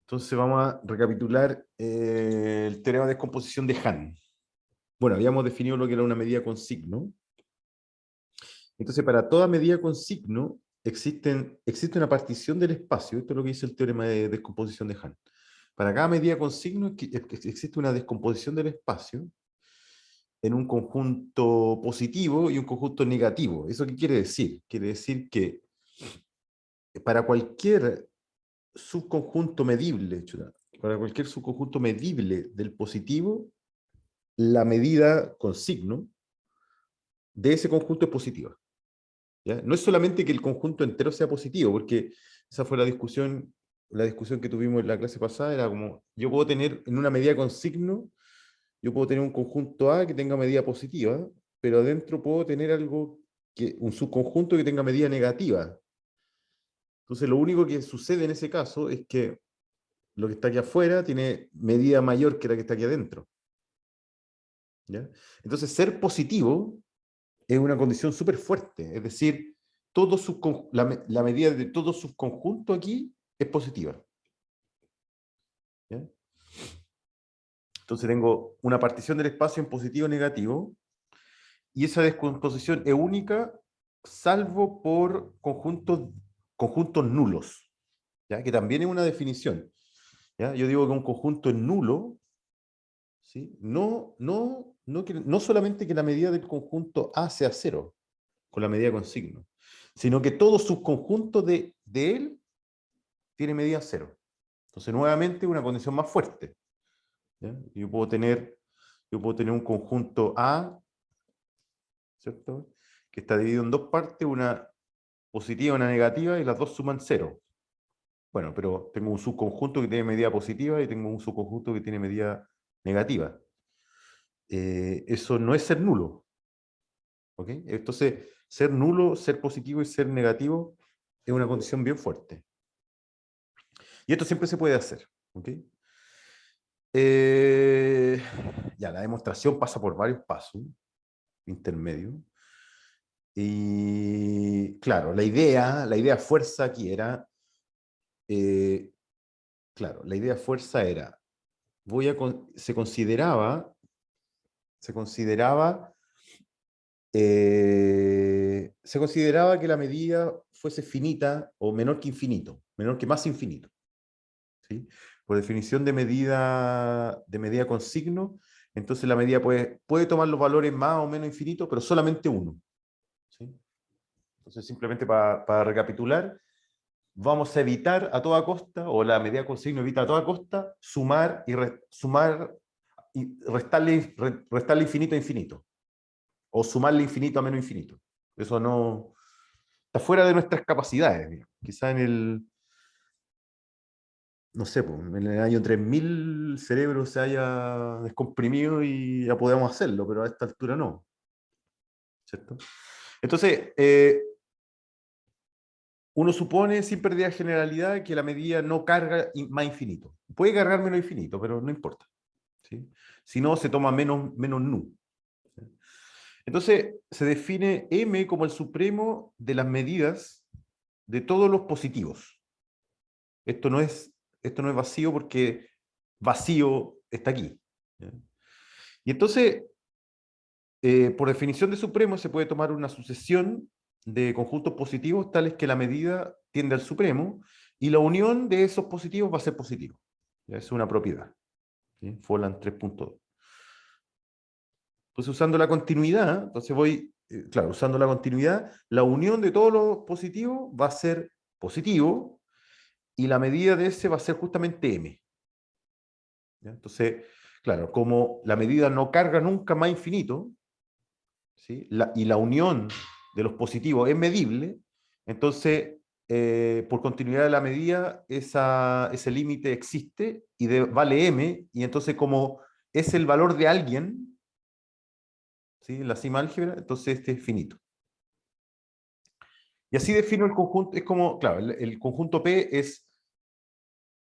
Entonces vamos a recapitular el teorema de descomposición de Hahn. Bueno, habíamos definido lo que era una medida con signo. Entonces, para toda medida con signo, existe una partición del espacio. Esto es lo que dice el teorema de descomposición de Hahn. Para cada medida con signo existe una descomposición del espacio en un conjunto positivo y un conjunto negativo. ¿Eso qué quiere decir? Quiere decir que para cualquier subconjunto medible, para cualquier subconjunto medible del positivo, la medida con signo de ese conjunto es positiva. ¿Ya? No es solamente que el conjunto entero sea positivo, porque esa fue la discusión que tuvimos en la clase pasada, era como, yo puedo tener en una medida con signo, yo puedo tener un conjunto A que tenga medida positiva, pero adentro puedo tener un subconjunto que tenga medida negativa. Entonces lo único que sucede en ese caso es que lo que está aquí afuera tiene medida mayor que la que está aquí adentro. ¿Ya? Entonces ser positivo es una condición súper fuerte, es decir, la medida de todo subconjunto aquí es positiva. ¿Ya? Entonces tengo una partición del espacio en positivo y negativo, y esa descomposición es única salvo por conjuntos nulos, ¿ya? Que también es una definición. ¿Ya? Yo digo que un conjunto es nulo, ¿sí? No solamente que la medida del conjunto A sea cero, con la medida con signo, sino que todo subconjunto de él tiene medida cero. Entonces, nuevamente, una condición más fuerte. ¿Ya? Yo puedo tener un conjunto A, ¿cierto? Que está dividido en dos partes, una positiva y una negativa, y las dos suman cero. Bueno, pero tengo un subconjunto que tiene medida positiva y tengo un subconjunto que tiene medida negativa. Eso no es ser nulo. ¿Ok? Entonces, ser nulo, ser positivo y ser negativo es una condición bien fuerte. Y esto siempre se puede hacer. ¿Ok? Eh, ya, la demostración pasa por varios pasos intermedios. Y claro, la idea fuerza aquí era, claro, la idea fuerza era, se consideraba que la medida fuese finita o menor que infinito, menor que más infinito. ¿Sí? Por definición de medida con signo, entonces la medida puede tomar los valores más o menos infinitos, pero solamente uno. ¿Sí? Entonces, simplemente para recapitular, vamos a evitar a toda costa, o la medida con signo evita a toda costa, sumar y restarle infinito a infinito, o sumarle infinito a menos infinito. Eso no está fuera de nuestras capacidades. Digamos. Quizá no sé, pues, en el año 3000 el cerebro se haya descomprimido y ya podemos hacerlo, pero a esta altura no. ¿Cierto? Entonces, uno supone, sin pérdida de generalidad, que la medida no carga más infinito. Puede cargar menos infinito, pero no importa. ¿Sí? Si no, se toma menos nu. ¿Sí? Entonces, se define M como el supremo de las medidas de todos los positivos. Esto no es, esto no es vacío porque vacío está aquí. ¿Ya? Y entonces, por definición de supremo, se puede tomar una sucesión de conjuntos positivos tales que la medida tiende al supremo y la unión de esos positivos va a ser positivo. ¿Ya? Es una propiedad. ¿Sí? Folland 3.2. Entonces, usando la continuidad, usando la continuidad, la unión de todos los positivos va a ser positivo y la medida de ese va a ser justamente m. ¿Ya? Entonces, claro, como la medida no carga nunca más infinito, ¿sí? Y la unión de los positivos es medible, entonces, por continuidad de la medida, ese límite existe y vale m, y entonces como es el valor de alguien, ¿sí? La cima álgebra, entonces este es finito. Y así defino el conjunto, es como, claro, el conjunto P es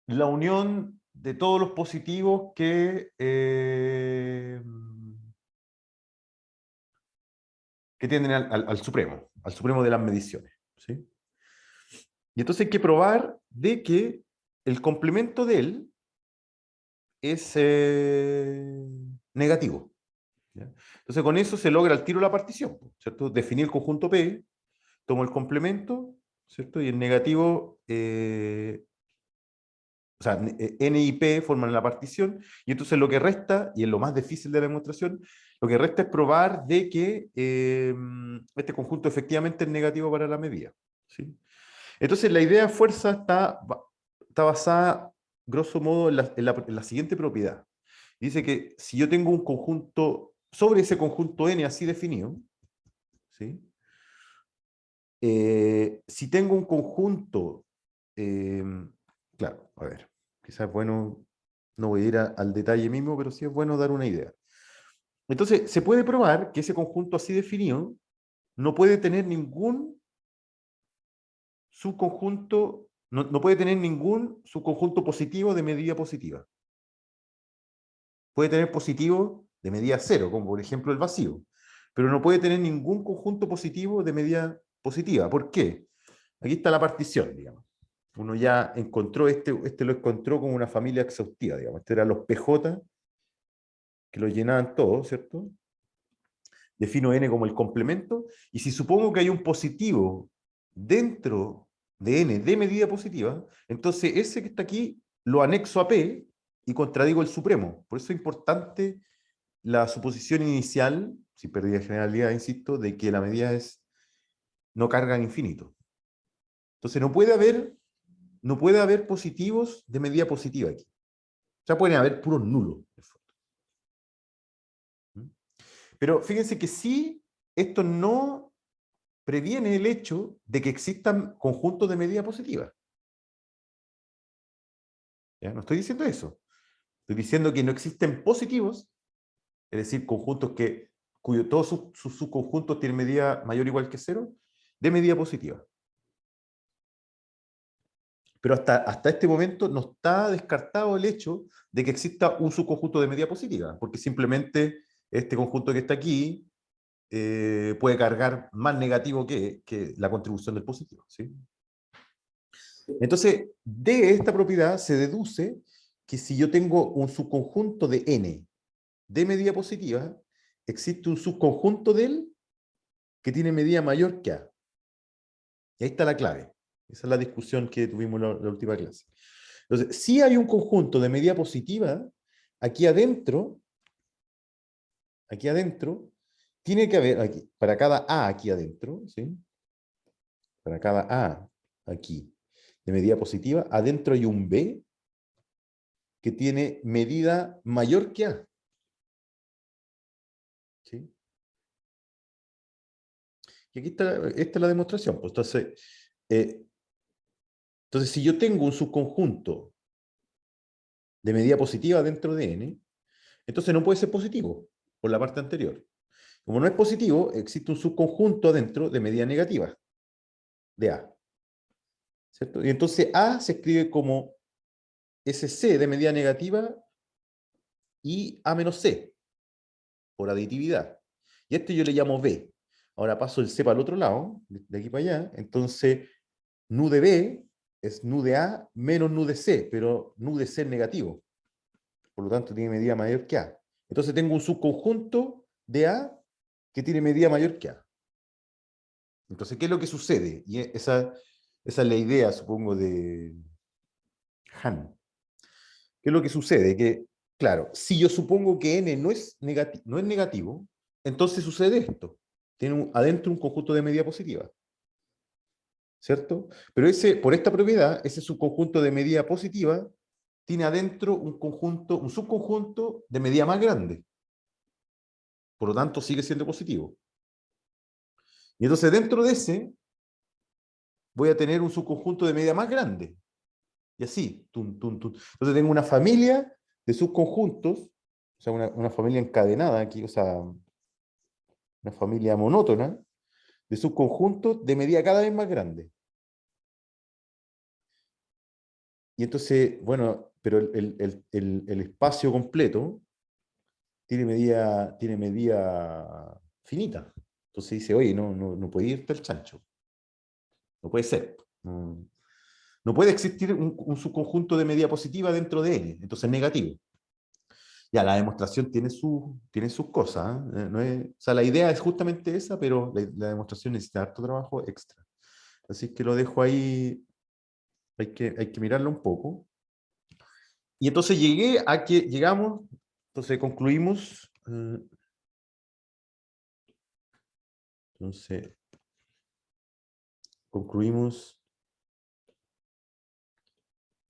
la unión de todos los positivos que tienden al supremo de las mediciones. ¿Sí? Y entonces hay que probar de que el complemento de él es negativo. ¿Ya? Entonces con eso se logra al tiro la partición, ¿cierto? Definir el conjunto P, tomo el complemento, ¿cierto? Y el negativo, o sea, N y P forman la partición, y entonces lo que resta, y es lo más difícil de la demostración, lo que resta es probar de que este conjunto efectivamente es negativo para la medida. ¿Sí? Entonces la idea de fuerza está basada, grosso modo, en la siguiente propiedad. Dice que si yo tengo un conjunto, sobre ese conjunto N así definido, ¿sí? Si tengo un conjunto, eh, claro, a ver, quizás es bueno, no voy a ir al detalle mismo, pero sí es bueno dar una idea. Entonces, se puede probar que ese conjunto así definido no puede tener ningún subconjunto, no puede tener ningún subconjunto positivo de medida positiva. Puede tener positivo de medida cero, como por ejemplo el vacío, pero no puede tener ningún conjunto positivo de medida positiva. ¿Por qué? Aquí está la partición, digamos. Uno ya encontró, este lo encontró como una familia exhaustiva, digamos. Este eran los PJ, que lo llenaban todo, ¿cierto? Defino N como el complemento, y si supongo que hay un positivo dentro de N de medida positiva, entonces ese que está aquí lo anexo a P y contradigo el supremo. Por eso es importante la suposición inicial, sin pérdida de generalidad, insisto, de que la medida no carga en infinito. Entonces no puede haber positivos de medida positiva aquí. O sea, pueden haber puros nulos. Pero fíjense que sí, esto no previene el hecho de que existan conjuntos de medida positiva. ¿Ya? No estoy diciendo eso. Estoy diciendo que no existen positivos, es decir, conjuntos todos sus subconjuntos tienen medida mayor o igual que cero, de medida positiva. Pero hasta este momento no está descartado el hecho de que exista un subconjunto de medida positiva, porque simplemente este conjunto que está aquí puede cargar más negativo que la contribución del positivo. ¿Sí? Entonces, de esta propiedad se deduce que si yo tengo un subconjunto de n de medida positiva, existe un subconjunto de él que tiene medida mayor que a. Y ahí está la clave. Esa es la discusión que tuvimos en la última clase. Entonces, si hay un conjunto de medida positiva, aquí adentro, tiene que haber, aquí, para cada A aquí adentro, ¿sí? Para cada A aquí de medida positiva, adentro hay un B que tiene medida mayor que A. ¿Sí? Y aquí está, esta es la demostración. Pues entonces, si yo tengo un subconjunto de medida positiva dentro de N, entonces no puede ser positivo, por la parte anterior. Como no es positivo, existe un subconjunto adentro de medida negativa, de A. ¿Cierto? Y entonces A se escribe como SC de medida negativa y A menos C, por aditividad. Y este yo le llamo B. Ahora paso el C para el otro lado, de aquí para allá. Entonces, nu de B es nu de A menos nu de C, pero nu de C es negativo. Por lo tanto, tiene medida mayor que A. Entonces tengo un subconjunto de A que tiene medida mayor que A. Entonces, ¿qué es lo que sucede? Y esa es la idea, supongo, de Han. ¿Qué es lo que sucede? Que, claro, si yo supongo que N no es negativo, entonces sucede esto. Tiene adentro un conjunto de medida positiva. ¿Cierto? Pero por esta propiedad, ese subconjunto de medida positiva tiene adentro un subconjunto de medida más grande. Por lo tanto, sigue siendo positivo. Y entonces dentro de ese voy a tener un subconjunto de medida más grande. Y así. Entonces tengo una familia de subconjuntos, o sea, una familia encadenada aquí, o sea, una familia monótona de subconjuntos de medida cada vez más grande. Y entonces, bueno, pero el espacio completo tiene medida finita. Entonces dice, oye, no puede irte el chancho. No puede ser. No No puede existir un subconjunto de medida positiva dentro de N, entonces negativo. Ya, la demostración tiene sus cosas, ¿eh? No es, o sea, la idea es justamente esa, pero la demostración necesita harto trabajo extra. Así que lo dejo ahí, hay que mirarlo un poco. Y entonces llegamos, entonces concluimos, entonces concluimos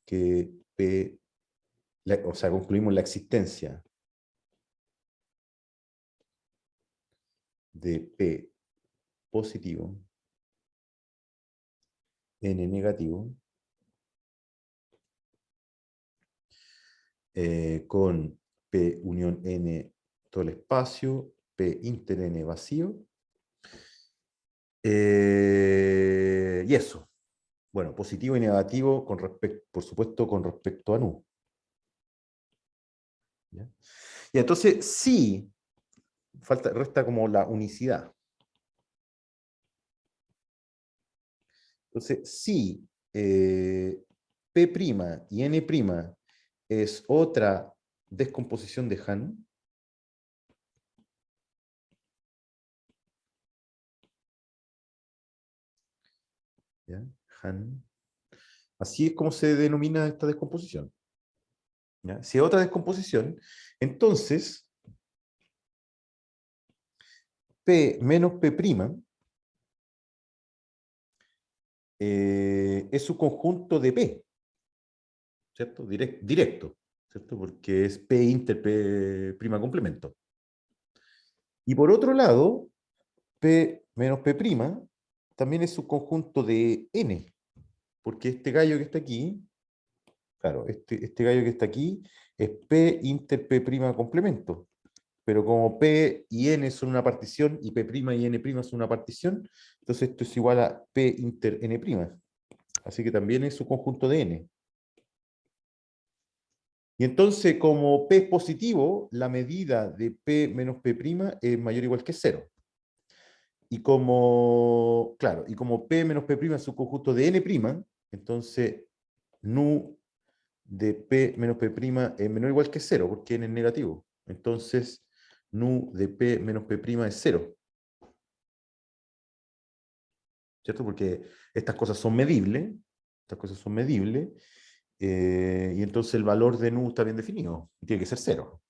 que P, o sea, concluimos la existencia de P positivo, N negativo, con P unión N todo el espacio, P inter N vacío. Y eso. Bueno, positivo y negativo, por supuesto, con respecto a nu. ¿Ya? Y entonces, sí, resta como la unicidad. Entonces, sí, P' y N' es otra descomposición de Hahn, ¿ya? Hahn. Así es como se denomina esta descomposición. ¿Ya? Si es otra descomposición, entonces P menos P' es su conjunto de P, ¿cierto? Directo, ¿cierto? Porque es P inter P' complemento. Y por otro lado, P menos P' también es su conjunto de N, porque este gallo que está aquí, claro, este gallo que está aquí es P inter P' complemento. Pero como P y N son una partición y P' y N' son una partición, entonces esto es igual a P inter N'. Así que también es su conjunto de N. Y entonces, como P es positivo, la medida de P menos P' es mayor o igual que 0. Y como, claro, y como P menos P' es su conjunto de N', entonces nu de P menos P' es menor o igual que 0, porque N es negativo. Entonces, nu de P menos P' es 0. ¿Cierto? Porque estas cosas son medibles, y entonces el valor de nu está bien definido, tiene que ser 0.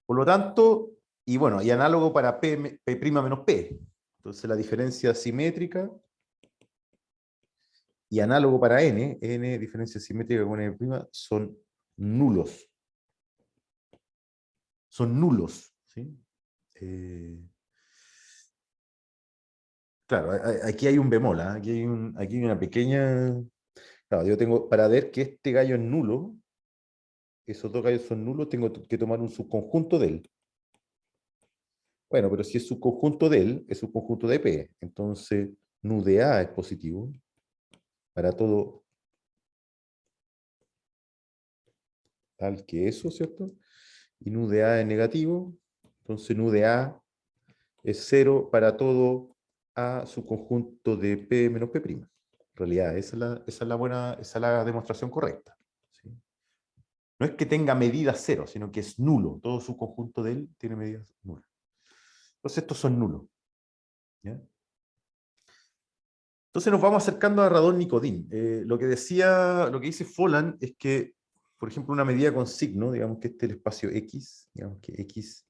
Por lo tanto, y bueno, y análogo para P' menos P. Entonces la diferencia simétrica, y análogo para N, diferencia simétrica con N', son nulos. Son nulos. ¿Sí? Claro, aquí hay un bemol, ¿eh? Aquí hay una pequeña... Claro, yo tengo, para ver que este gallo es nulo, esos dos gallos son nulos, tengo que tomar un subconjunto de él. Bueno, pero si es subconjunto de él, es subconjunto de P. Entonces, nu de A es positivo para todo tal que eso, ¿cierto? Y nu de A es negativo. Entonces, nu de A es 0 para todo A subconjunto de P menos P'. En realidad, esa es la buena, esa es la demostración correcta. ¿Sí? No es que tenga medida 0, sino que es nulo. Todo subconjunto de él tiene medidas nulas. Entonces, estos son nulos. ¿Ya? Entonces nos vamos acercando a Radon-Nikodym. Lo que dice Folland es que, por ejemplo, una medida con signo, digamos que este es el espacio X, digamos que X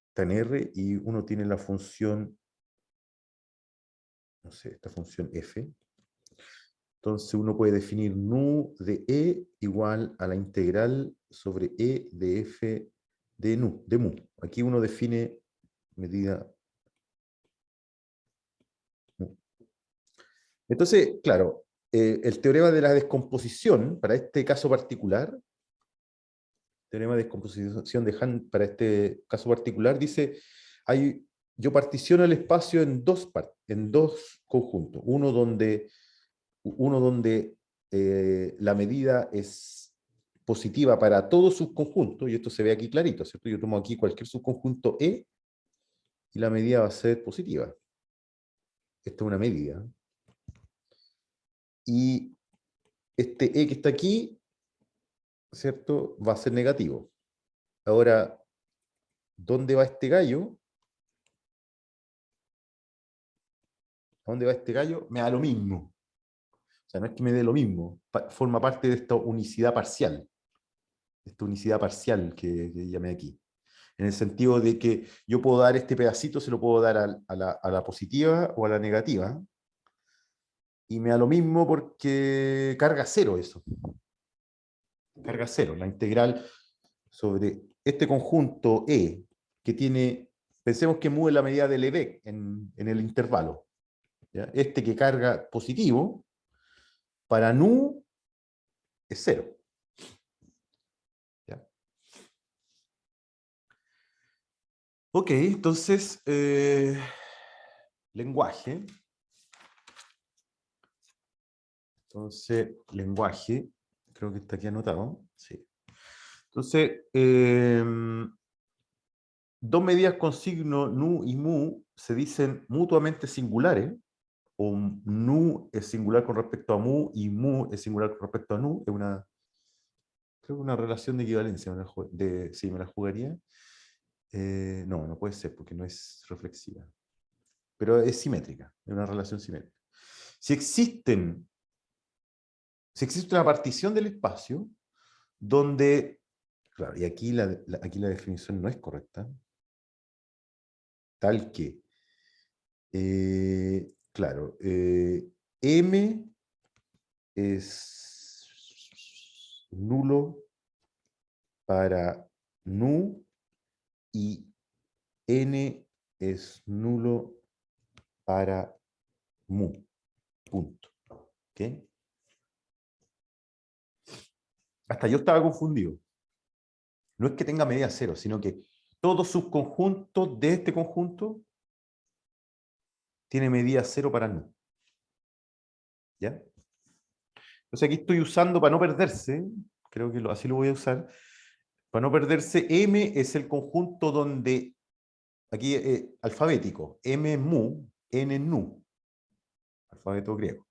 está en R y uno tiene la función, no sé, esta función F. Entonces uno puede definir nu de E igual a la integral sobre E de F de mu. Aquí uno define medida mu. Entonces, claro, el teorema de la descomposición, para este caso particular, teorema de descomposición de Hahn para este caso particular, dice, yo particiono el espacio en dos conjuntos. Uno donde la medida es positiva para todos sus conjuntos, y esto se ve aquí clarito, ¿cierto? Yo tomo aquí cualquier subconjunto E, y la medida va a ser positiva. Esta es una medida. y este E que está aquí, ¿cierto? Va a ser negativo. Ahora, ¿dónde va este gallo? ¿A dónde va este gallo? Me da lo mismo. O sea, no es que me dé lo mismo. Forma parte de esta unicidad parcial. Esta unicidad parcial que llamé aquí. En el sentido de que yo puedo dar este pedacito, se lo puedo dar a la positiva o a la negativa. Y me da lo mismo porque carga cero eso. Carga cero. La integral sobre este conjunto E, que tiene, pensemos que mu es la medida del Lebesgue en el intervalo. ¿Ya? Este que carga positivo, para nu es cero. ¿Ya? Ok, entonces, lenguaje. Entonces, lenguaje, creo que está aquí anotado. Sí. Entonces, dos medidas con signo nu y mu se dicen mutuamente singulares, o nu es singular con respecto a mu y mu es singular con respecto a nu, es una, creo que una relación de equivalencia, sí, me la jugaría. No, no puede ser porque no es reflexiva, pero es simétrica, es una relación simétrica. Si existen, si existe una partición del espacio donde, claro, y aquí aquí la definición no es correcta, tal que, claro, M es nulo para nu y N es nulo para mu. Punto. ¿Ok? Hasta yo estaba confundido. No es que tenga medida cero, sino que todo subconjunto de este conjunto tiene medida cero para nu. ¿Ya? Entonces aquí estoy usando para no perderse, creo que así lo voy a usar, para no perderse, M es el conjunto donde, aquí alfabético, M es mu, N es nu, alfabeto griego.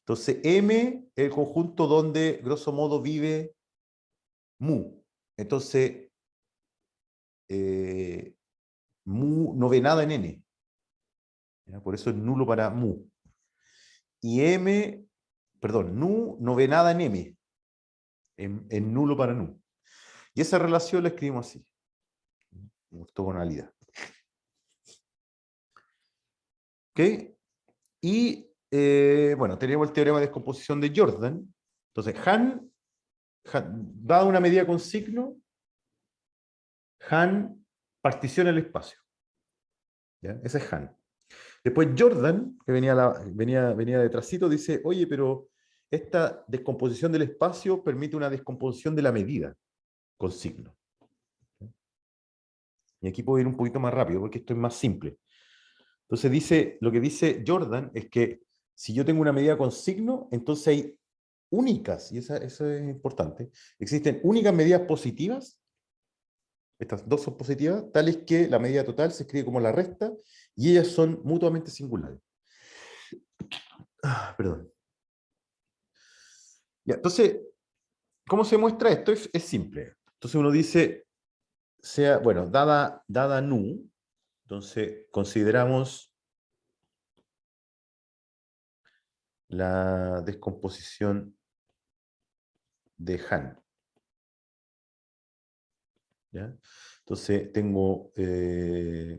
Entonces M es el conjunto donde, grosso modo, vive mu. Entonces, mu no ve nada en N. ¿Ya? Por eso es nulo para mu. Y M, perdón, nu no ve nada en M. En nulo para nu. Y esa relación la escribimos así. Ortogonalidad. ¿Ok? Y, bueno, tenemos el teorema de descomposición de Jordan. Entonces, dada una medida con signo, Han particiona el espacio. ¿Ya? Ese es Han. Después Jordan, que venía detrásito, dice, oye, pero esta descomposición del espacio permite una descomposición de la medida con signo. Y aquí puedo ir un poquito más rápido porque esto es más simple. Entonces lo que dice Jordan es que si yo tengo una medida con signo, entonces hay únicas, y eso es importante, existen únicas medidas positivas, estas dos son positivas, tales que la medida total se escribe como la resta, y ellas son mutuamente singulares. Perdón. Ya, entonces, ¿cómo se muestra esto? Es simple. Entonces uno dice, bueno, dada nu, entonces consideramos la descomposición de Han. ¿Ya? Entonces tengo,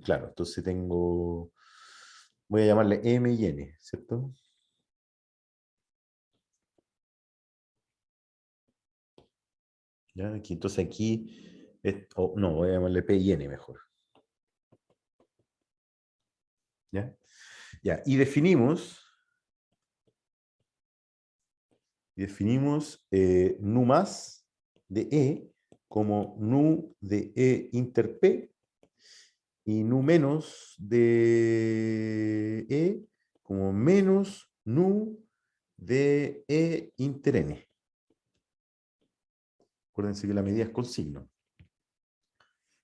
claro, entonces tengo, voy a llamarle M y N, ¿cierto? ¿Ya? Entonces aquí, no, voy a llamarle P y N mejor. ¿Ya? Ya, y definimos nu más de E como nu de E inter P y nu menos de E como menos nu de E inter N. Acuérdense que la medida es con signo.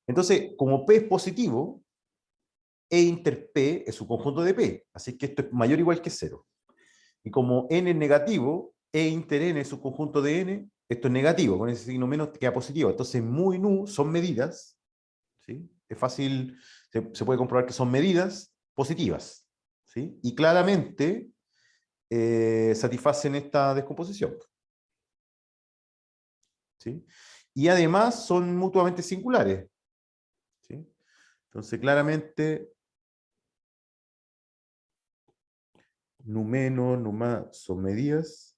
Entonces, como P es positivo, E inter P es un conjunto de P, así que esto es mayor o igual que 0. Y como n es negativo, e inter n es un conjunto de n, esto es negativo, con ese signo menos queda positivo. Entonces, mu y nu son medidas, ¿sí? Es fácil, se puede comprobar que son medidas positivas, ¿sí? Y claramente satisfacen esta descomposición, ¿sí? Y además son mutuamente singulares, ¿sí? Entonces, claramente, nu menos, nu más son medidas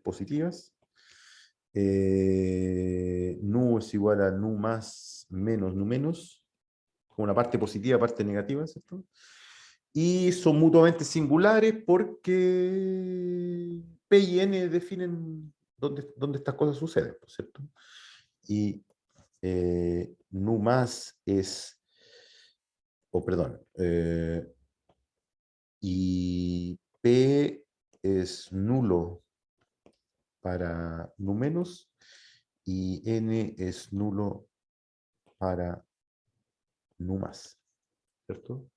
positivas. Nu es igual a nu más menos nu menos, como una parte positiva, parte negativa, ¿cierto? Y son mutuamente singulares porque P y N definen dónde estas cosas suceden, ¿cierto? Y nu más es, perdón, y P es nulo para nu menos y N es nulo para nu más, ¿cierto?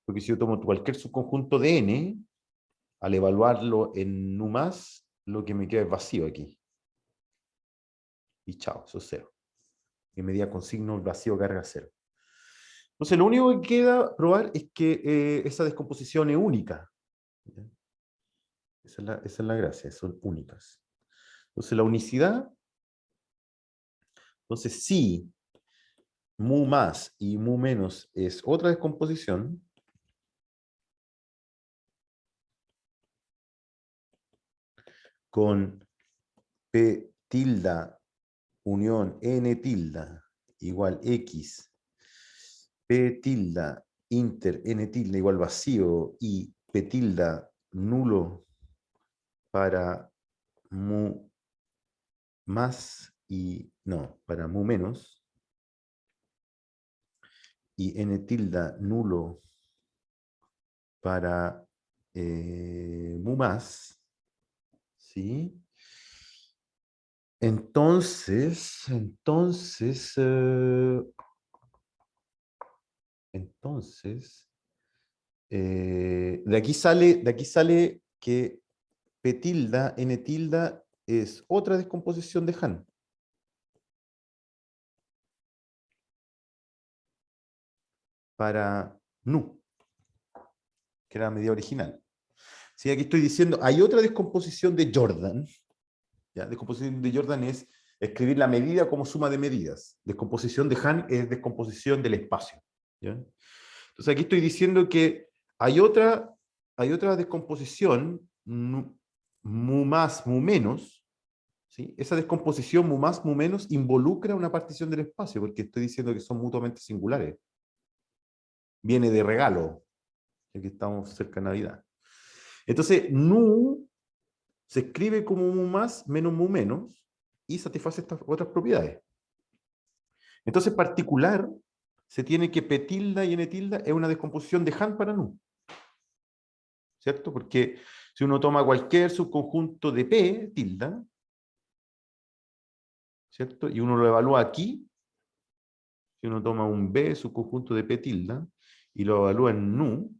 Porque si yo tomo cualquier subconjunto de N, al evaluarlo en nu más, lo que me queda es vacío aquí. Y chao, eso es cero. En medida con signo vacío carga cero. Entonces, lo único que queda probar es que esa descomposición es única. Esa es la gracia, son únicas. Entonces, la unicidad, entonces si mu más y mu menos es otra descomposición, con P tilde unión N tilde igual X, P tilde inter N tilde igual vacío y P tilde nulo para mu más y no, para mu menos y N tilde nulo para mu más, ¿sí? Entonces, de aquí sale que P tilde, N tilde es otra descomposición de Hahn. Para nu, que era la medida original. Sí, aquí estoy diciendo, hay otra descomposición de Jordan. ¿Ya? Descomposición de Jordan es escribir la medida como suma de medidas. Descomposición de Hahn es descomposición del espacio. ¿Ya? Entonces aquí estoy diciendo que hay otra descomposición, mu más, mu menos. ¿Sí? Esa descomposición mu más, mu menos involucra una partición del espacio, porque estoy diciendo que son mutuamente singulares. Viene de regalo, ya que estamos cerca de Navidad. Entonces, nu se escribe como mu más menos mu menos y satisface estas otras propiedades. Entonces, particular, se tiene que P tilde y N tilde es una descomposición de Hahn para nu. ¿Cierto? Porque si uno toma cualquier subconjunto de P tilde, ¿cierto? Y uno lo evalúa aquí, si uno toma un B subconjunto de P tilde y lo evalúa en nu,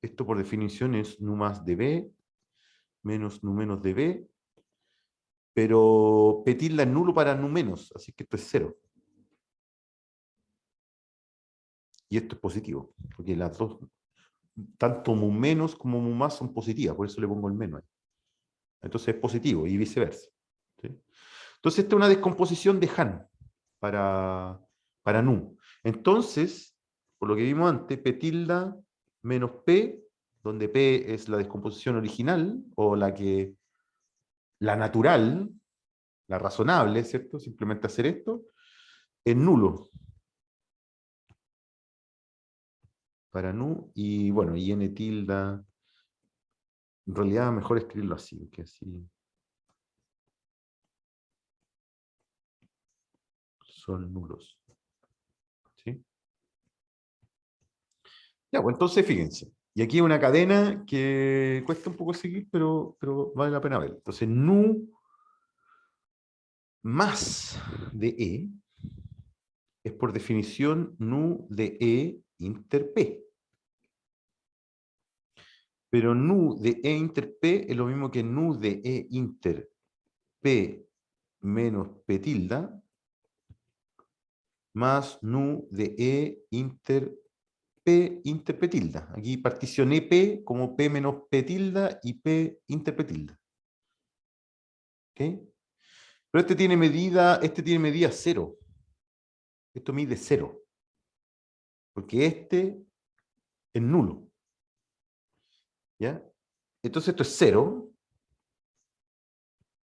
esto por definición es nu más de B menos nu menos de B, pero P tilde es nulo para nu menos, así que esto es cero. Y esto es positivo, porque las dos, tanto mu menos como mu más son positivas, por eso le pongo el menos ahí. Entonces es positivo y viceversa. ¿Sí? Entonces esta es una descomposición de Hahn para nu. Entonces, por lo que vimos antes, P tilde menos P, donde P es la descomposición original, o la natural, la razonable, ¿cierto? Simplemente hacer esto, es nulo para nu, y bueno, y N tilde, en realidad mejor escribirlo así, que así son nulos. ¿Sí? Ya, pues entonces fíjense. Y aquí hay una cadena que cuesta un poco seguir, pero vale la pena ver. Entonces, nu más de E es por definición nu de E inter P. Pero nu de E inter P es lo mismo que nu de E inter P menos P tilde más nu de E inter P tilde. Aquí particioné P como P menos P tilde y P inter P tilde. ¿Ok? Pero este tiene medida 0. Esto mide 0. Porque este es nulo. ¿Ya? Entonces esto es 0.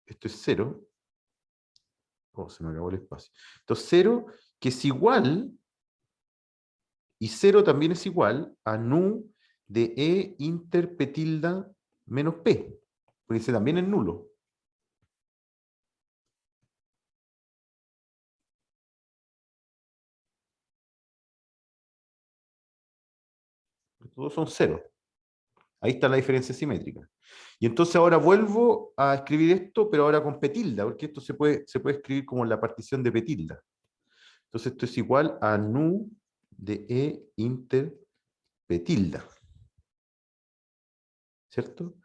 Esto es 0. Oh, se me acabó el espacio. Entonces 0, que es igual, y 0 también es igual a nu de E inter P tilde menos P. Porque ese también es nulo. Todos son 0. Ahí está la diferencia simétrica. Y entonces ahora vuelvo a escribir esto, pero ahora con P tilde, porque esto se puede escribir como la partición de P tilde. Entonces esto es igual a nu de E inter P tilde. ¿Cierto?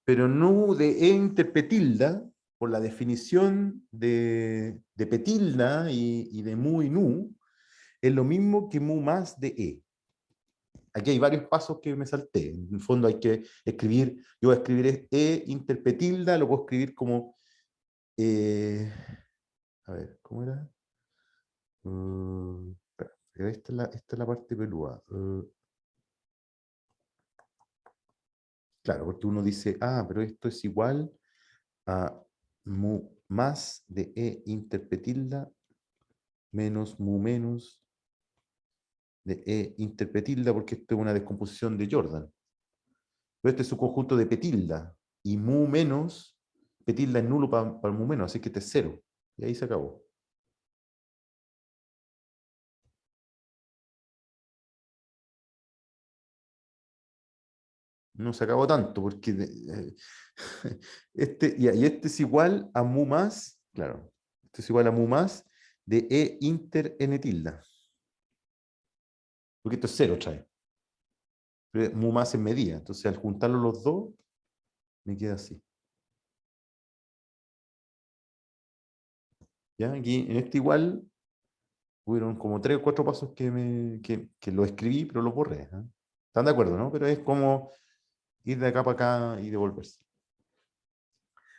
Pero nu de E inter P tilde, por la definición de P tilde y de mu y nu, es lo mismo que mu más de E. Aquí hay varios pasos que me salté. En el fondo hay que escribir, yo voy a escribir E inter P tilde, lo puedo escribir como, a ver, ¿cómo era? Espera, esta es la parte peluda. Claro, porque uno dice, pero esto es igual a mu más de E inter P tilde menos mu menos de E inter P tilde, porque esto es una descomposición de Jordan. Pero este es su conjunto de P tilde, y mu menos, P tilde es nulo para mu menos, así que este es 0. Y ahí se acabó. No se acabó tanto, porque y este es igual a mu más, claro, esto es igual a mu más de E inter N tilde. Porque esto es 0, trae. Pero mu más en medida. Entonces, al juntarlo los dos, me queda así. ¿Ya? Aquí, en este igual, hubieron como 3 o 4 pasos que lo escribí, pero lo borré. ¿Eh? ¿Están de acuerdo, no? Pero es como ir de acá para acá y devolverse.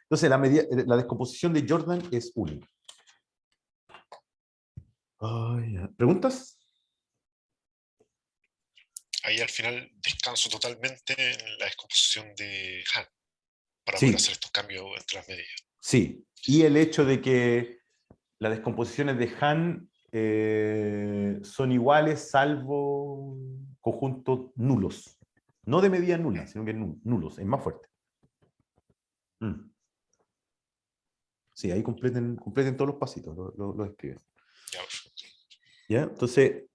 Entonces, la descomposición de Jordan es única. ¿Preguntas? Ahí al final descanso totalmente en la descomposición de Han para poder Sí, hacer estos cambios entre las medidas. sí. Y el hecho de que las descomposiciones de Han son iguales salvo conjuntos nulos. No de medida nula, sino que nulos, es más fuerte. Mm. Sí, ahí completen todos los pasitos, lo escriben. Ya, ¿Ya? Entonces,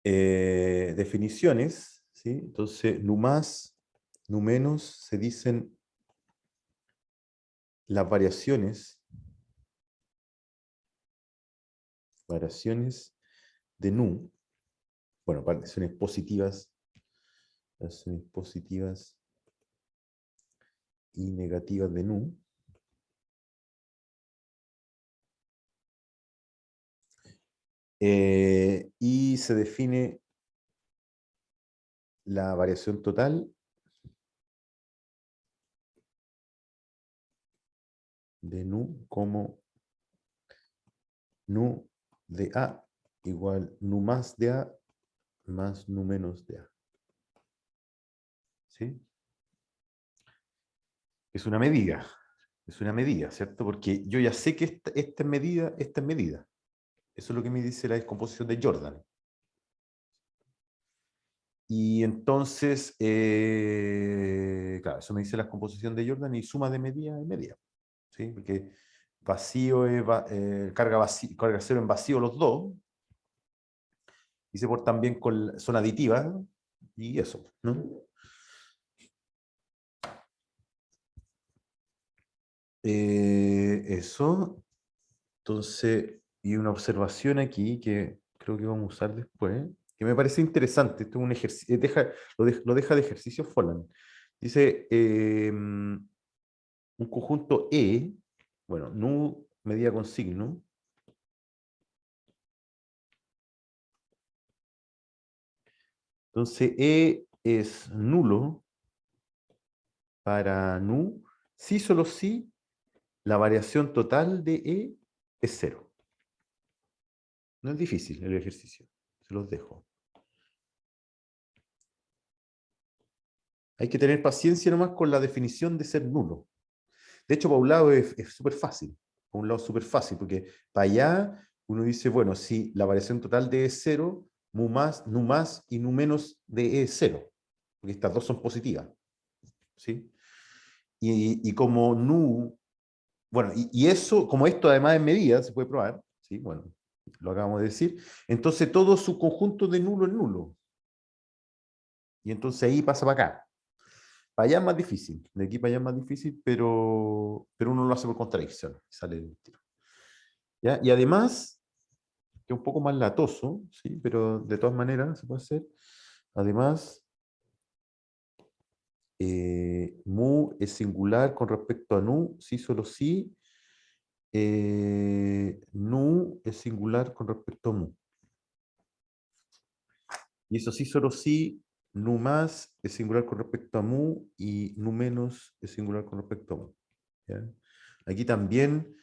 definiciones, ¿sí? Entonces, nu más, nu menos, se dicen las variaciones de nu, bueno, variaciones positivas y negativas de nu, y se define la variación total de nu como nu de A igual nu más de A más nu menos de A. ¿Sí? Es una medida. Es una medida, ¿cierto? Porque yo ya sé que esta es medida, esta es medida. Eso es lo que me dice la descomposición de Jordan. Y entonces, claro, eso me dice la descomposición de Jordan y suma de medida es medida. ¿Sí? Porque vacío es carga cero en vacío los dos. Y se portan bien son aditivas. Y eso, ¿no? Eso. Entonces, y una observación aquí que creo que vamos a usar después. que me parece interesante. Esto es un ejercicio, lo deja de ejercicio Folland. Dice, un conjunto E, bueno, nu medida con signo, entonces E es nulo para nu, si solo si la variación total de E es cero. No es difícil el ejercicio, se los dejo. Hay que tener paciencia nomás con la definición de ser nulo. De hecho, para un lado es súper fácil. Por un lado es súper fácil, porque para allá uno dice, bueno, si la variación total de E es cero, mu más, nu más y nu menos de E es cero. Porque estas dos son positivas. ¿Sí? Y como nu, bueno, y eso, como esto además es medida, se puede probar, ¿sí? Bueno, lo acabamos de decir, entonces todo su conjunto de nulo es nulo. Y entonces ahí pasa para acá. Para allá es más difícil, de aquí para allá es más difícil, pero uno lo hace por contradicción, sale del tiro. ¿Ya? Y además, que es un poco más latoso, ¿sí? Pero de todas maneras se puede hacer. Además, mu es singular con respecto a nu, sí, solo sí. Nu es singular con respecto a mu. Y eso sí, solo sí, nu más es singular con respecto a mu y nu menos es singular con respecto a mu. ¿Ya? Aquí también,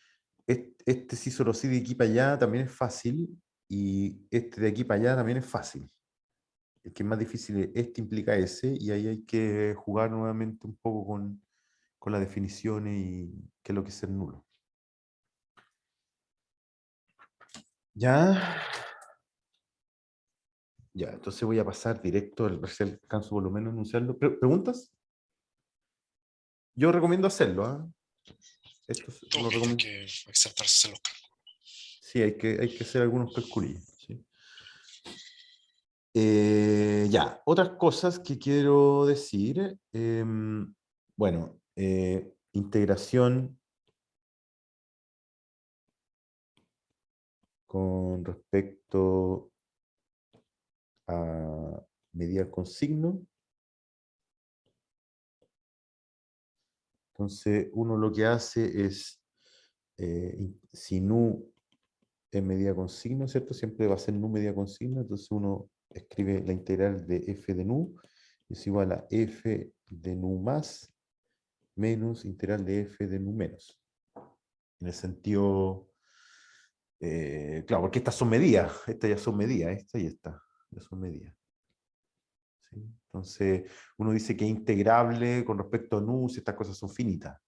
este sí, solo sí de aquí para allá también es fácil y este de aquí para allá también es fácil. El que es más difícil es este implica ese y ahí hay que jugar nuevamente un poco con las definiciones y qué es lo que es ser nulo. Ya, ya, entonces voy a pasar directo al ver si alcanzo por lo menos a enunciarlo. ¿Preguntas? Yo recomiendo hacerlo, ¿ah? Esto lo Ok, hay recomiendo. que exentarse los cálculos. Sí, hay que hacer algunos calculillos. ¿Sí? Ya, otras cosas que quiero decir. Bueno, integración con respecto a medida con signo. Entonces, uno lo que hace es, si nu es medida con signo, ¿cierto? Siempre va a ser nu medida con signo, entonces uno escribe la integral de f de nu, es igual a f de nu más menos integral de f de nu menos. En el sentido, claro, porque estas son medidas, estas ya son medidas, esta y esta, ya son medidas. ¿Sí? Entonces, uno dice que es integrable con respecto a nu si estas cosas son finitas,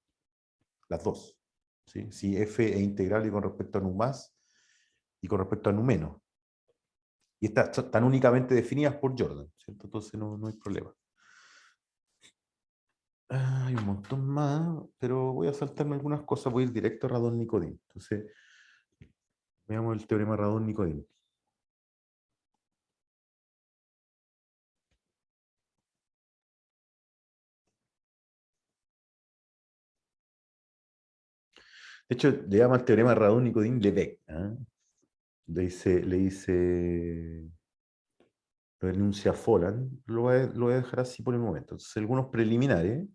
las dos. ¿Sí? Si f es integrable con respecto a nu más y con respecto a nu menos. Y estas están únicamente definidas por Jordan, ¿cierto? Entonces no hay problema. Hay un montón más, pero voy a saltarme algunas cosas, voy a ir directo a Radon-Nikodym. Entonces, veamos el teorema Radon-Nikodym. De hecho, le llama el teorema Radon-Nikodym-Lebesgue. ¿Ah? Lo enuncia Folland, lo voy a dejar así por el momento. Entonces, algunos preliminares.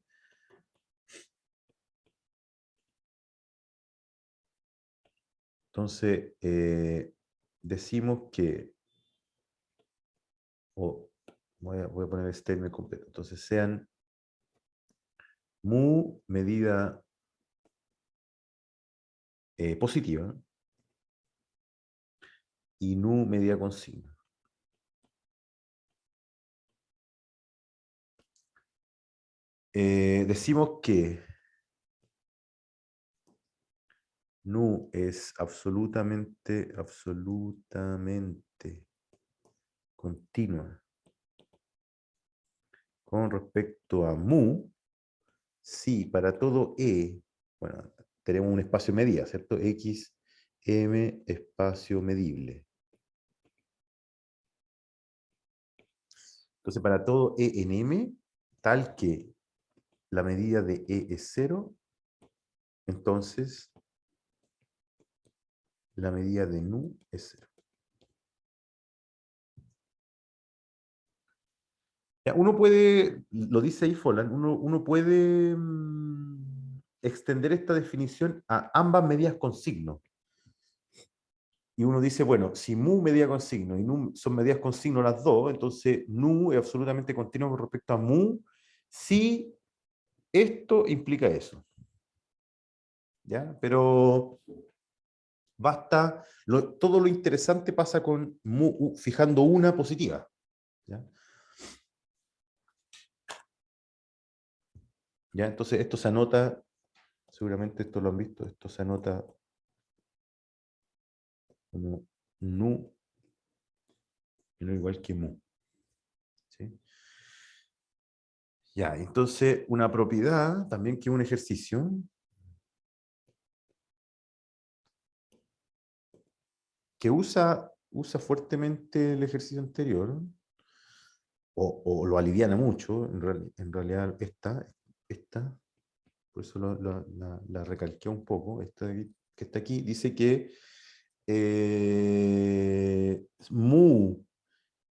Entonces, decimos que, voy a poner el statement completo. Entonces, sean mu medida positiva y nu medida con signo. Decimos que nu es absolutamente continua con respecto a mu, si para todo E, bueno, tenemos un espacio medida, ¿cierto? X, M, espacio medible. Entonces, para todo E en M, tal que la medida de E es 0, entonces la medida de nu es 0. Ya, uno puede, lo dice ahí Folland, uno puede extender esta definición a ambas medidas con signo. Y uno dice, bueno, si mu medida con signo y nu son medidas con signo las dos, entonces nu es absolutamente continuo con respecto a mu, si esto implica eso. ¿Ya? Pero basta, todo lo interesante pasa con mu, fijando una positiva. ¿Ya? ¿Ya? Entonces esto se anota, seguramente esto lo han visto, esto se anota como nu, y no igual que mu. ¿Sí? Ya, entonces una propiedad también que es un ejercicio que usa fuertemente el ejercicio anterior, o lo aliviana mucho, en realidad esta, por eso la recalqué un poco, esta que está aquí, dice que mu,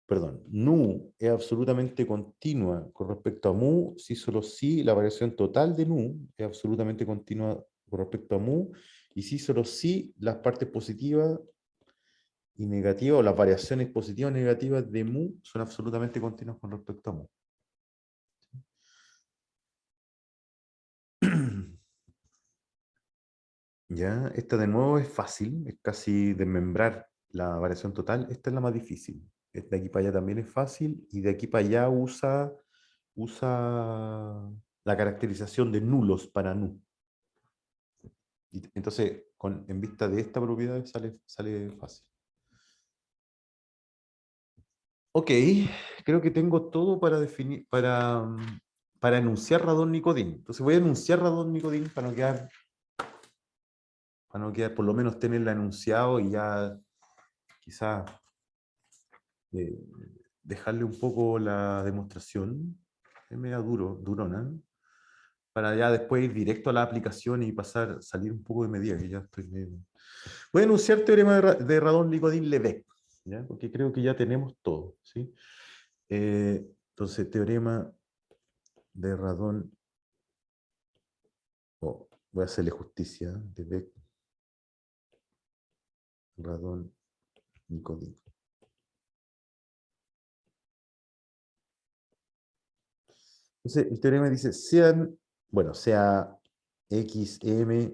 perdón, nu es absolutamente continua con respecto a mu, si solo si la variación total de nu es absolutamente continua con respecto a mu, y si solo si las partes positivas y negativas, o las variaciones positivas o negativas de mu son absolutamente continuas con respecto a mu. Ya, esta de nuevo es fácil, es casi desmembrar la variación total. Esta es la más difícil. De aquí para allá también es fácil, y de aquí para allá usa la caracterización de nulos para nu. Y entonces, en vista de esta propiedad, sale fácil. Ok, creo que tengo todo para definir, para enunciar Radon-Nikodym. Entonces voy a enunciar Radon-Nikodym para no quedar, por lo menos tenerla enunciado y ya quizás eh, dejarle un poco la demostración. Es media durona, para ya después ir directo a la aplicación y salir un poco de medida, que ya estoy medio... Voy a enunciar teorema de Radon-Nikodym-Lebec, ¿ya? Porque creo que ya tenemos todo, ¿sí? Entonces, teorema de Radon, voy a hacerle justicia, de Beck, Radon-Nikodym. Entonces, el teorema dice, sea XM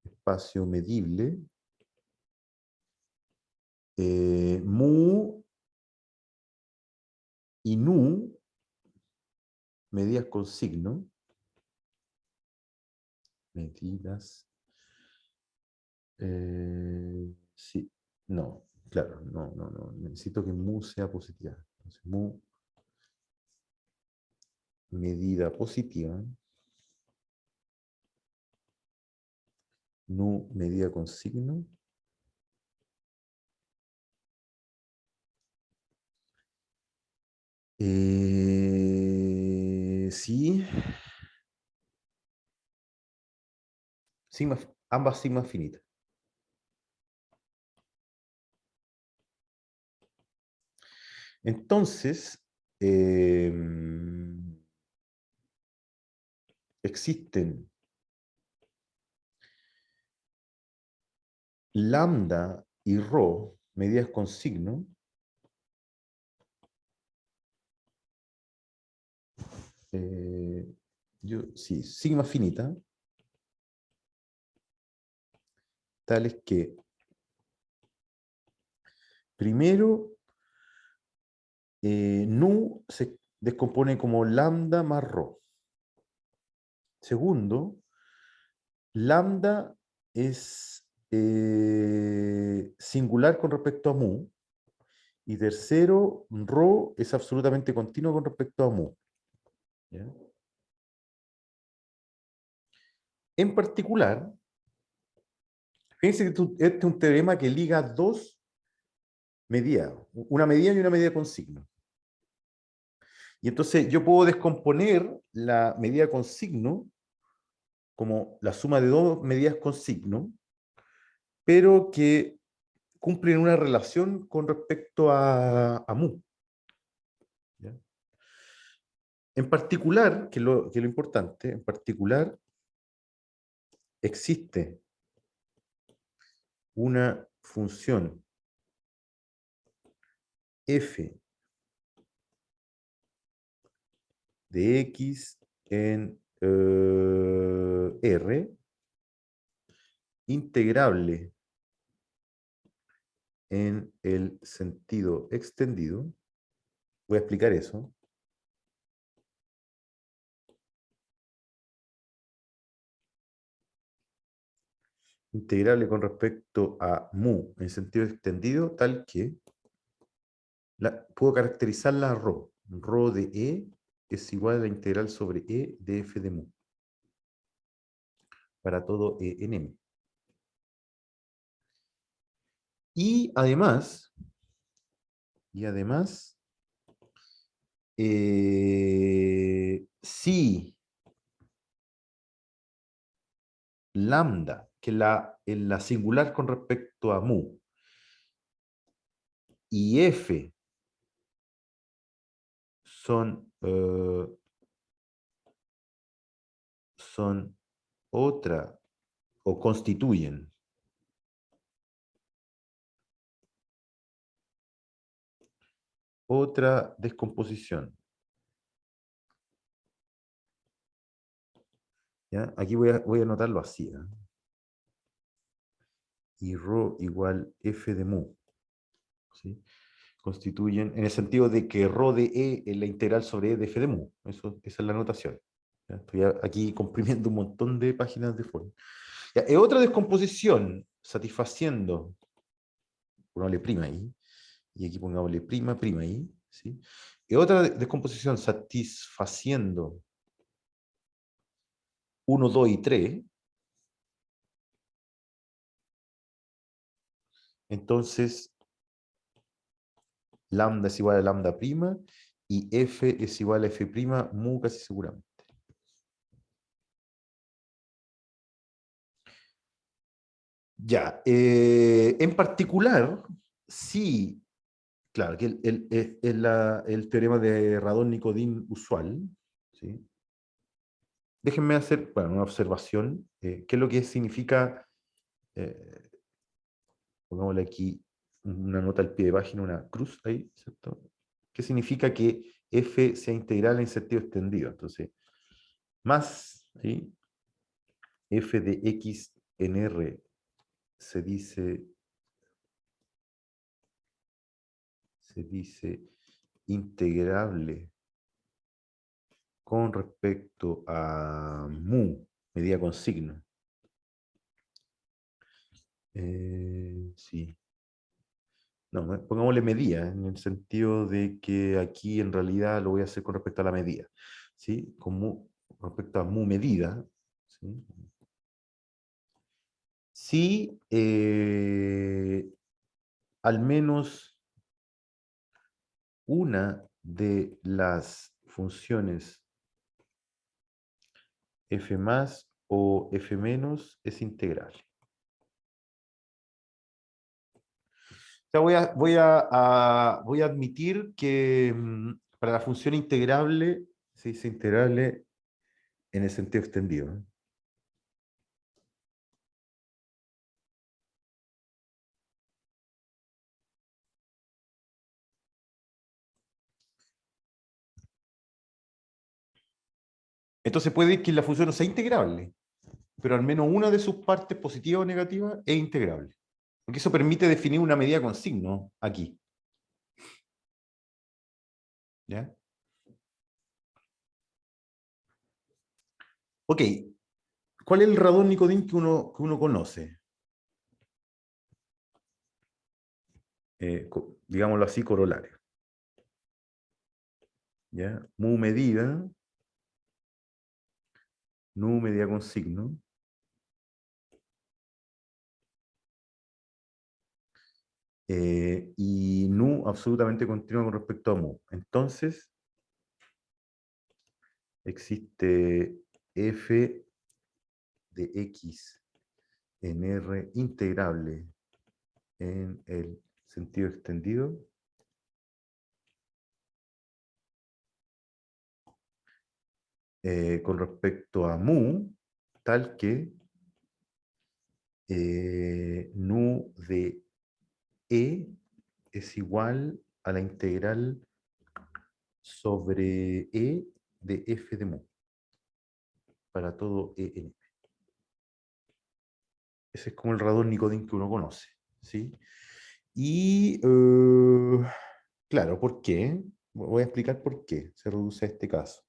espacio medible, mu y nu, medidas con signo, medidas, sí, no, claro, no, necesito que mu sea positiva. Entonces, mu, medida positiva, nu, medida con signo, sí, ambas sigmas finitas. Entonces, existen lambda y rho, medidas con signo, sí, sigma finita, tales que, primero, nu se descompone como lambda más rho. Segundo, lambda es singular con respecto a mu. Y tercero, rho es absolutamente continuo con respecto a mu. ¿Ya? En particular, fíjense que este es un teorema que liga dos medidas, una medida y una medida con signo. Y entonces yo puedo descomponer la medida con signo como la suma de dos medidas con signo, pero que cumplen una relación con respecto a mu. En particular, que es lo importante, en particular existe una función f de x en R integrable en el sentido extendido. Voy a explicar eso. Integrable con respecto a mu en sentido extendido, tal que puedo caracterizarla a ρ. Ρ de E es igual a la integral sobre E de f de mu. Para todo E en M. Y además, si lambda, que en la singular con respecto a mu, y f son otra, o constituyen otra descomposición. ¿Ya? Aquí voy a anotarlo así. ¿Eh? Y ρ igual f de mu. ¿Sí? Constituyen, en el sentido de que ρ de E es la integral sobre E de f de mu. Esa es la anotación. ¿Ya? Estoy aquí comprimiendo un montón de páginas de foro. Ya, es otra descomposición satisfaciendo, pongámosle prima ahí, y aquí pongámosle prima ahí, ¿sí? Es otra descomposición satisfaciendo 1, 2 y 3. Entonces, lambda es igual a lambda prima y f es igual a f prima mu casi seguramente. Ya, en particular, sí, claro, que el teorema de Radon-Nikodym usual, ¿sí? Déjenme hacer, bueno, una observación. ¿Qué es lo que significa? eh, Pongámosle aquí una nota al pie de página, una cruz ahí, ¿cierto? ¿Qué significa que f sea integral en sentido extendido? Entonces, más, ¿sí? F de x en R se dice integrable con respecto a mu, medida con signo. Sí. No, pongámosle medida, en el sentido de que aquí en realidad lo voy a hacer con respecto a la medida. ¿Sí? Con respecto a mu medida. ¿Sí? Si al menos una de las funciones f más o f menos es integral. O sea, voy a admitir que para la función integrable se dice integrable en el sentido extendido. ¿Eh? Entonces puede que la función no sea integrable, pero al menos una de sus partes, positiva o negativa, es integrable. Porque eso permite definir una medida con signo aquí. ¿Ya? Ok, ¿cuál es el Radon-Nikodym que uno conoce? Digámoslo así, corolario. ¿Ya? Mu medida, nu medida con signo, y nu absolutamente continua con respecto a mu. Entonces, existe f de x en R integrable en el sentido extendido con respecto a mu, tal que nu de E es igual a la integral sobre E de f de mu, para todo En. Ese es como el radon-Nikodym que uno conoce, ¿sí? Y, claro, ¿por qué? Voy a explicar por qué se reduce a este caso.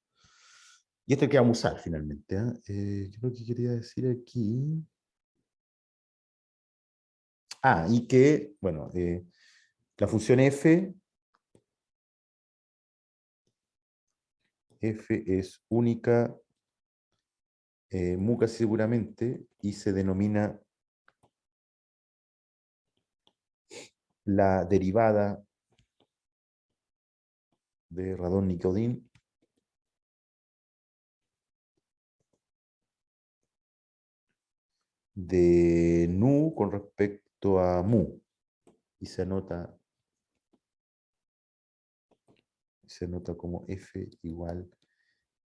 Y este que vamos a usar finalmente. ¿Qué es lo que quería decir aquí? Y que, bueno, la función f es única, mu casi seguramente, y se denomina la derivada de radon-Nikodym de nu con respecto a mu. Y se anota como f igual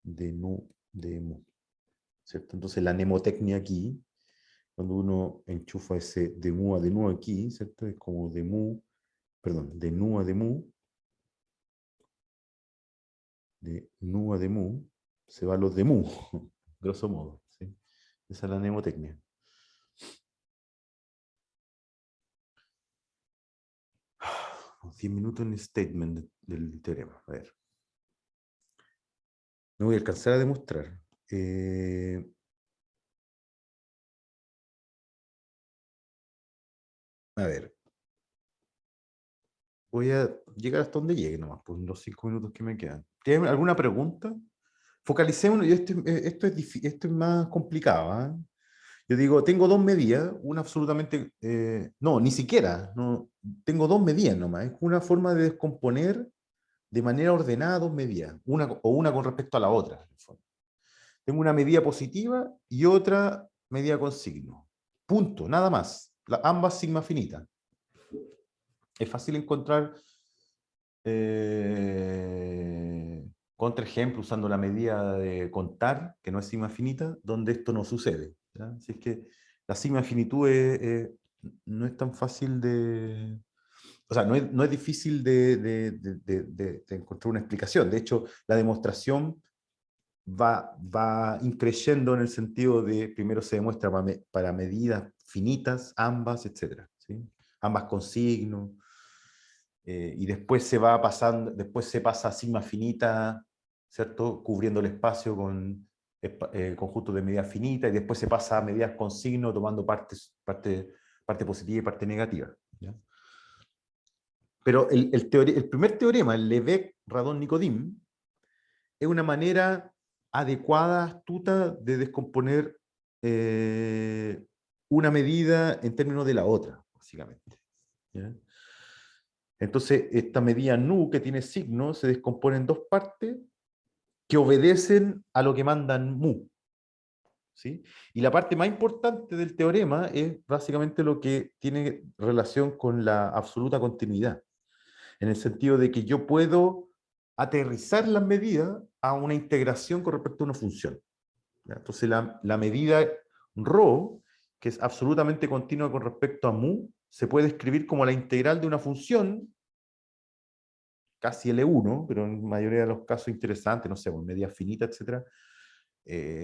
de nu de mu. ¿Cierto? Entonces la mnemotecnia aquí, cuando uno enchufa ese de mu a de nu aquí, ¿cierto? Es como de mu, perdón, de nu a de mu, de nu a de mu, se va a los de mu, grosso modo. ¿Sí? Esa es la mnemotecnia. Unos 10 minutos en el statement del teorema. A ver. No voy a alcanzar a demostrar. A ver. Voy a llegar hasta donde llegue nomás, por los 5 minutos que me quedan. ¿Tienen alguna pregunta? Focalicémonos, y esto es más complicado. ¿Ah? Yo digo, tengo dos medidas, una absolutamente, no, ni siquiera, no, tengo dos medidas nomás, es una forma de descomponer de manera ordenada dos medidas, una con respecto a la otra. En el fondo. Tengo una medida positiva y otra medida con signo. Punto, nada más. Ambas sigma finitas. Es fácil encontrar contraejemplo usando la medida de contar, que no es sigma finita, donde esto no sucede. ¿Ya? Así es que la sigma finitud no es tan fácil de... O sea, no es difícil de encontrar una explicación. De hecho, la demostración va increyendo en el sentido de primero se demuestra para medidas finitas, ambas, etc. ¿Sí? Ambas con signo, y después se va pasando, después se pasa a sigma finita, ¿cierto? Cubriendo el espacio con conjuntos de medidas finitas, y después se pasa a medidas con signo, tomando parte positiva y parte negativa. ¿Ya? Pero el primer teorema, el Lebesgue-Radon-Nikodym, es una manera adecuada, astuta, de descomponer una medida en términos de la otra, básicamente. ¿Ya? Entonces, esta medida nu que tiene signo se descompone en dos partes que obedecen a lo que mandan mu. ¿Sí? Y la parte más importante del teorema es básicamente lo que tiene relación con la absoluta continuidad, en el sentido de que yo puedo aterrizar las medidas a una integración con respecto a una función. ¿Ya? Entonces, la medida ρ, que es absolutamente continua con respecto a mu, se puede escribir como la integral de una función casi L1, pero en la mayoría de los casos interesantes, no sé, con medida finita, etc.,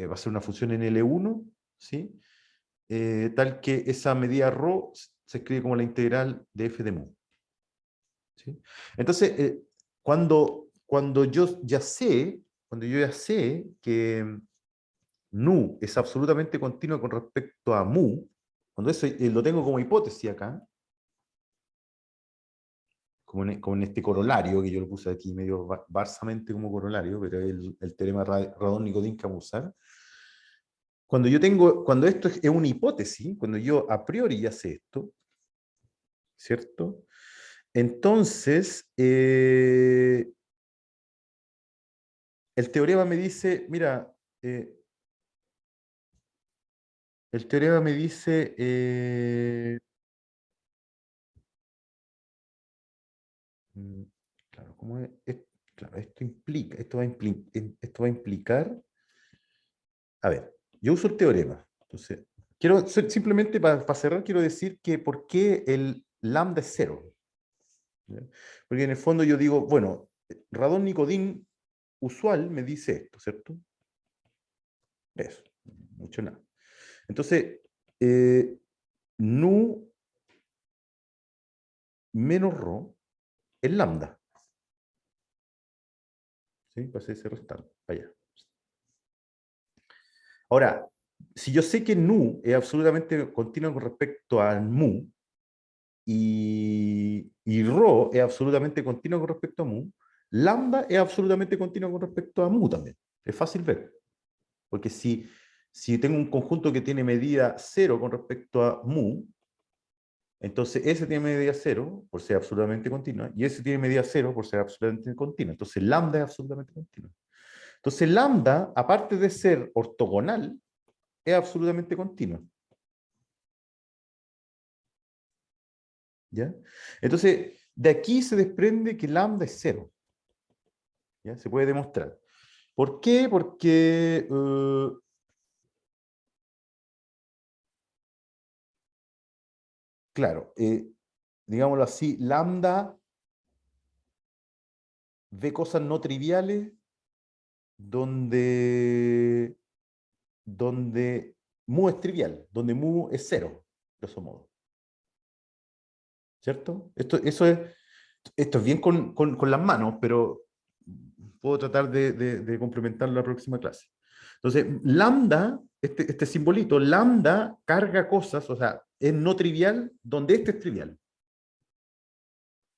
va a ser una función en L1, ¿sí? Tal que esa medida ρ se escribe como la integral de f de mu. ¿Sí? Entonces, cuando yo ya sé que nu es absolutamente continuo con respecto a mu, cuando eso lo tengo como hipótesis acá, como en este corolario, que yo lo puse aquí medio barsamente como corolario, pero es el teorema Radon-Nikodym que vamos a usar. Cuando esto es una hipótesis, cuando yo a priori ya sé esto, ¿cierto? Entonces, el teorema me dice, mira, el teorema me dice, claro, ¿cómo es? Claro, esto va a implicar a ver, yo uso el teorema. Entonces, simplemente para cerrar, quiero decir que por qué el lambda es cero. ¿Ya? Porque en el fondo yo digo, bueno, radón Nicodín usual me dice esto, ¿cierto? Eso, mucho nada. Entonces, nu menos rho es lambda. ¿Sí? Pasé ese restante, para allá. Ahora, si yo sé que nu es absolutamente continua con respecto al mu, y rho es absolutamente continua con respecto a mu, lambda es absolutamente continua con respecto a mu también. Es fácil ver. Porque si tengo un conjunto que tiene medida cero con respecto a mu, entonces ese tiene medida cero por ser absolutamente continua, y ese tiene medida cero por ser absolutamente continua. Entonces lambda es absolutamente continua. Entonces lambda, aparte de ser ortogonal, es absolutamente continua. ¿Ya? Entonces, de aquí se desprende que lambda es cero. ¿Ya? Se puede demostrar. ¿Por qué? Porque, claro, digámoslo así, lambda ve cosas no triviales donde, donde mu es trivial, donde mu es cero, de eso modo. ¿Cierto? Esto es bien con las manos, pero puedo tratar de complementar la próxima clase. Entonces, lambda, este simbolito, lambda carga cosas, o sea, es no trivial donde este es trivial.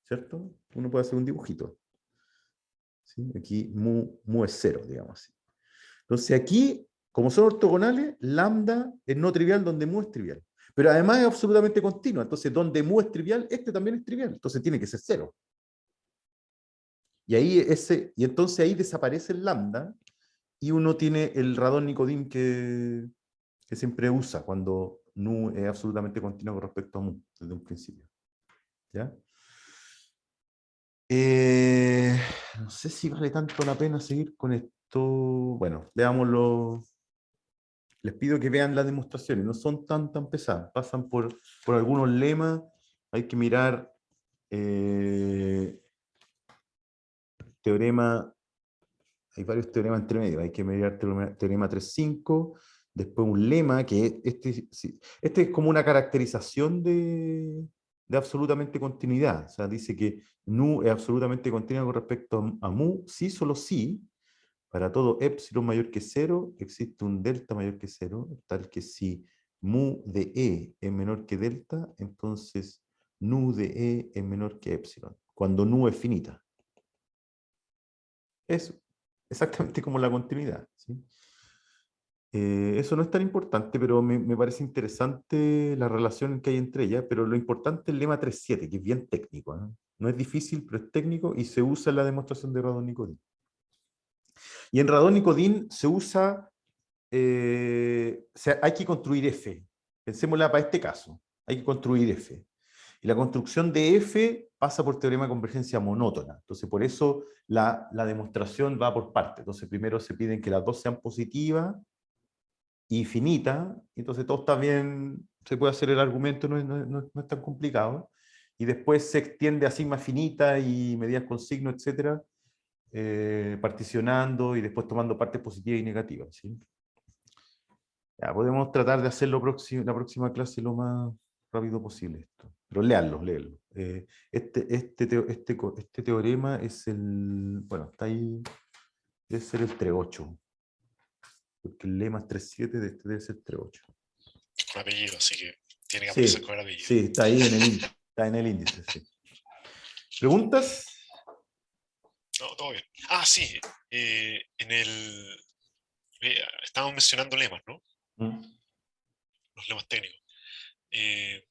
¿Cierto? Uno puede hacer un dibujito. ¿Sí? Aquí mu es cero, digamos así. Entonces aquí, como son ortogonales, lambda es no trivial donde mu es trivial. Pero además es absolutamente continua. Entonces, donde mu es trivial, este también es trivial. Entonces tiene que ser cero. Y entonces ahí desaparece el lambda y uno tiene el radón Nicodín que siempre usa cuando nu es absolutamente continuo con respecto a mu desde un principio. ¿Ya? Eh, no sé si vale tanto la pena seguir con esto. Bueno, veámoslo. Les pido que vean las demostraciones, no son tan pesadas, pasan por algunos lemas, hay que mirar teorema, hay varios teoremas entre medio, hay que mirar teorema 3.5, después un lema, que este es como una caracterización de absolutamente continuidad, o sea, dice que nu es absolutamente continua con respecto a mu, sí, solo sí, para todo epsilon mayor que cero, existe un delta mayor que cero, tal que si mu de E es menor que delta, entonces nu de E es menor que epsilon, cuando nu es finita. Es exactamente como la continuidad. ¿Sí? Eso no es tan importante, pero me parece interesante la relación que hay entre ellas, pero lo importante es el lema 3.7, que es bien técnico. ¿No? No es difícil, pero es técnico y se usa en la demostración de radon-Nikodin. Y en radon-Nikodin se usa, o sea, hay que construir F. Pensémosla para este caso. Hay que construir F. Y la construcción de F pasa por teorema de convergencia monótona. Entonces, por eso la demostración va por partes. Entonces, primero se piden que las dos sean positivas y finitas. Entonces, todo está bien, se puede hacer el argumento, no es tan complicado. Y después se extiende a sigma finita y medidas con signo, etcétera, particionando y después tomando partes positivas y negativas. ¿Sí? Ya, podemos tratar de hacerlo la próxima clase lo más rápido posible esto. Pero léanlo, léanlo. Este teorema es bueno, está ahí, debe ser el 3.8, porque el lema es 3.7, este debe ser 3.8. Con apellido, así que tiene que aparecer Sí, con el apellido. sí, está ahí está en el índice, sí. ¿Preguntas? No, todo bien. Ah, sí. En el. Estábamos mencionando lemas, ¿no? Mm. Los lemas técnicos. Eh,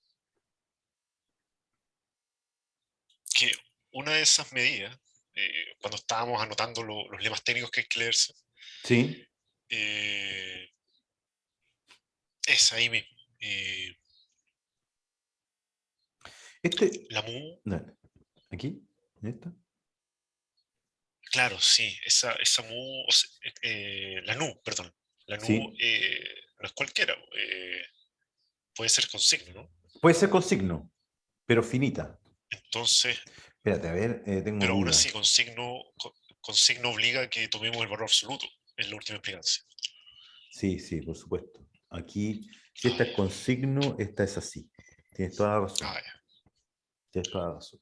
que una de esas medidas, cuando estábamos anotando los lemas técnicos que hay que leerse, Sí. eh, es ahí mismo. Este, La mu, no, aquí, ¿en esta? claro, sí, esa mu, la nu, perdón. La nu Sí. no es cualquiera, puede ser con signo, ¿no? Puede ser con signo, pero finita. Entonces, Espérate, a ver, tengo pero aún duda. así con signo obliga a que tomemos el valor absoluto en la última implicancia. Sí, sí, por supuesto. Aquí, si Ah, esta es con signo, esta es así. Tienes toda la razón. ya. Tienes toda la razón.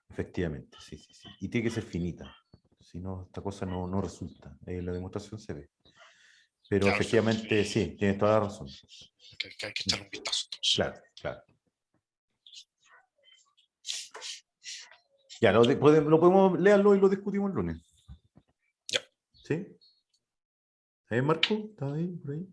Efectivamente, sí, sí, sí. Y tiene que ser finita. Si no, esta cosa no resulta. En la demostración se ve. Pero Ya, perfecto. efectivamente, sí, tienes toda la razón. Que hay que echarle un vistazo entonces. Claro, claro. Ya, lo podemos leerlo y lo discutimos el lunes. Ya. ¿Sí? ¿Ahí, Marco? ¿Está ahí? ¿Por ahí?